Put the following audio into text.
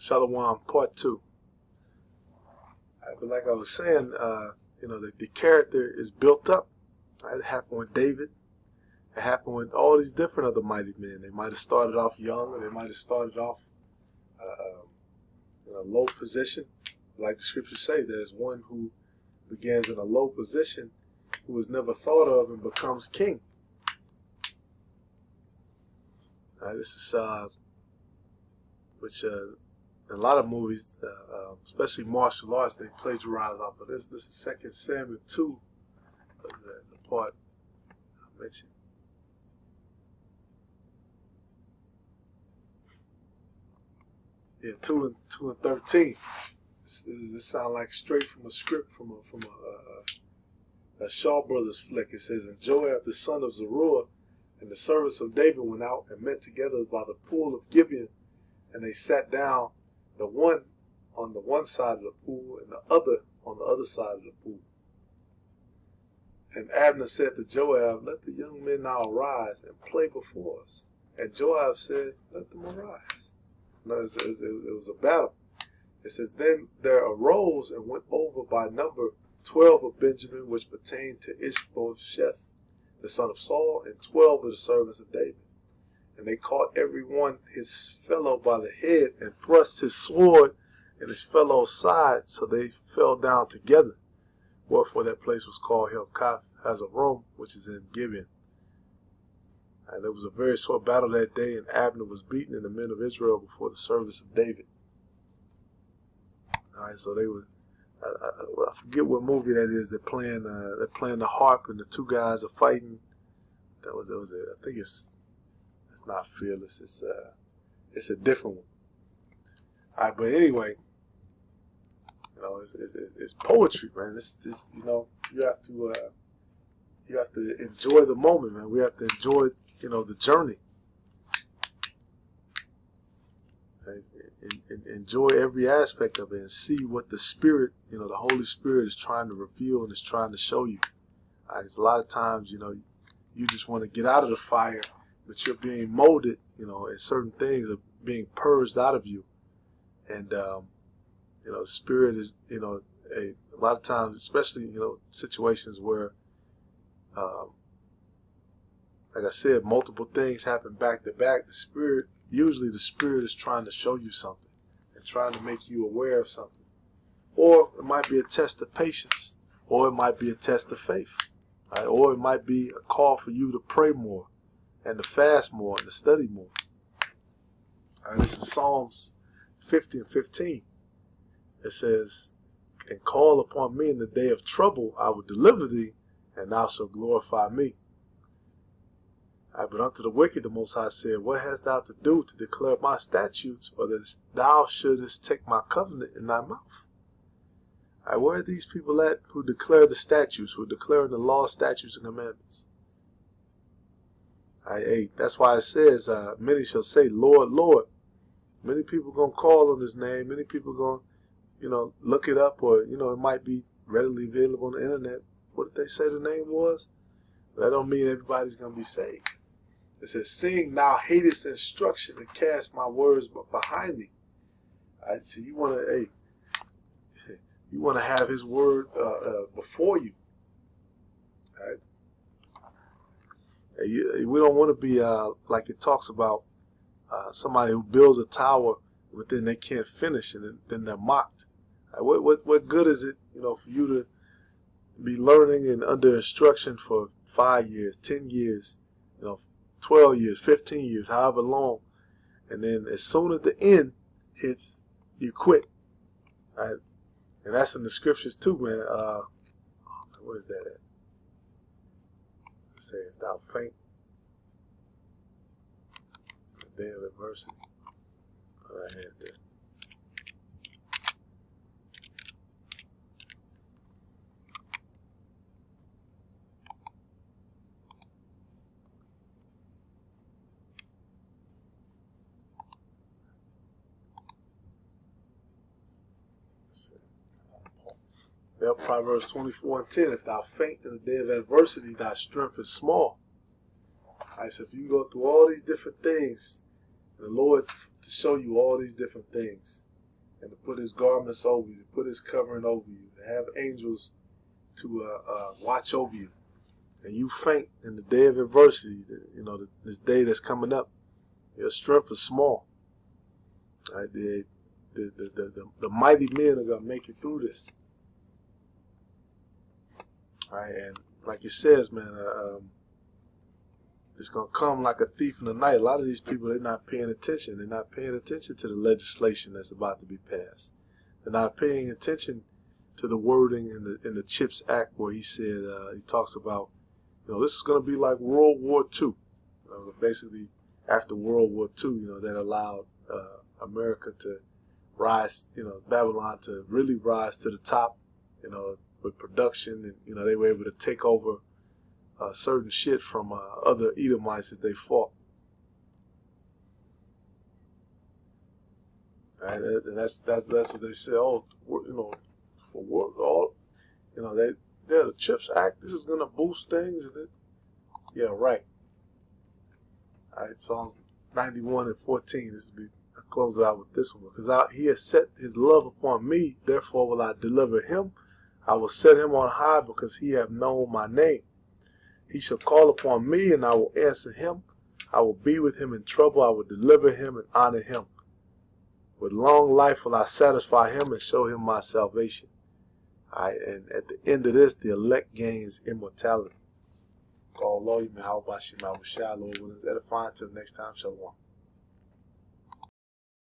Shalom, part 2. But like I was saying, the character is built up. It happened with David. It happened with all these different other mighty men. They might have started off young, or they might have started off in a low position. Like the scriptures say, there's one who begins in a low position, who is never thought of and becomes king. This is which in a lot of movies, especially martial arts, they plagiarize off of this. This is 2 Samuel 2, the part I mentioned. Yeah, 2 and 13. This sounds like straight from a script from a Shaw Brothers flick. It says, "And Joab the son of Zeruiah and the servants of David went out and met together by the pool of Gibeon, and they sat down, the one on the one side of the pool and the other on the other side of the pool. And Abner said to Joab, Let the young men now arise and play before us. And Joab said, Let them arise." No, it was a battle. It says, "Then there arose and went over by number 12 of Benjamin, which pertained to Ishbosheth, the son of Saul, and 12 of the servants of David. And they caught every one his fellow by the head, and thrust his sword in his fellow's side, so they fell down together. Wherefore that place was called Helkath Hazarom, which is in Gibeon. And there was a very sore battle that day, and Abner was beaten, and the men of Israel before the servants of David." All right, so they were. I forget what movie that is. They're playing the harp, and the two guys are fighting. That was it. I think it's not Fearless. It's a different one. All right, but anyway, it's poetry, man. This you have to enjoy the moment, man. We have to enjoy the journey. And enjoy every aspect of it and see what the Spirit, the Holy Spirit is trying to reveal and is trying to show you. It's a lot of times, you just want to get out of the fire, but you're being molded, and certain things are being purged out of you. And, Spirit is, a lot of times, especially, situations where, like I said, multiple things happen back to back. Usually the Spirit is trying to show you something and trying to make you aware of something. Or it might be a test of patience, or it might be a test of faith, right? Or it might be a call for you to pray more and to fast more and to study more. All right, this is Psalms 50 and 15. It says, "And call upon me in the day of trouble, I will deliver thee, and thou shalt glorify me. But unto the wicked the Most High said, What hast thou to do to declare my statutes, or that thou shouldest take my covenant in thy mouth?" Where are these people at who declare the statutes, who are declaring the law, statutes, and commandments? That's why it says, many shall say, Lord, Lord. Many people going to call on his name. Many people going to, look it up, or, it might be readily available on the internet. What did they say the name was? But that don't mean everybody's going to be saved. It says, "Seeing thou hatest instruction and cast my words behind thee." So you want to, have his word before you. Right? We don't want to be like it talks about somebody who builds a tower, but then they can't finish, and then they're mocked. What good is it, for you to be learning and under instruction for 5 years, 10 years, 12 years, 15 years, however long, and then as soon as the end hits, you quit. Right? And that's in the scriptures too, man. Where is that at? It says, "If thou faint in the day of adversity." I had that. Proverbs 24 and 10, "If thou faint in the day of adversity, thy strength is small." So if you go through all these different things, and the Lord to show you all these different things, and to put his garments over you, to put his covering over you, to have angels to watch over you, and you faint in the day of adversity, this day that's coming up, your strength is small. Right? The mighty men are going to make it through this. Right? And like it says, man, it's going to come like a thief in the night. A lot of these people, they're not paying attention. They're not paying attention to the legislation that's about to be passed. They're not paying attention to the wording in the CHIPS Act, where he said, he talks about, this is going to be like World War II. Basically, after World War II, that allowed America to rise, Babylon to really rise to the top, with production, and they were able to take over certain shit from other Edomites that they fought. Right? And that's what they say. Oh, for work, all, the CHIPS Act. This is gonna boost things, and yeah, right. All right, Psalms 91:14. I close it out with this one, because he has set his love upon me. Therefore will I deliver him. I will set him on high, because he hath known my name. He shall call upon me, and I will answer him. I will be with him in trouble. I will deliver him and honor him. With long life will I satisfy him and show him my salvation. All right, and at the end of this, the elect gains immortality. Call Lord, Yahweh Shema Shah, Lord, when it's edifying. Until next time, Shalom.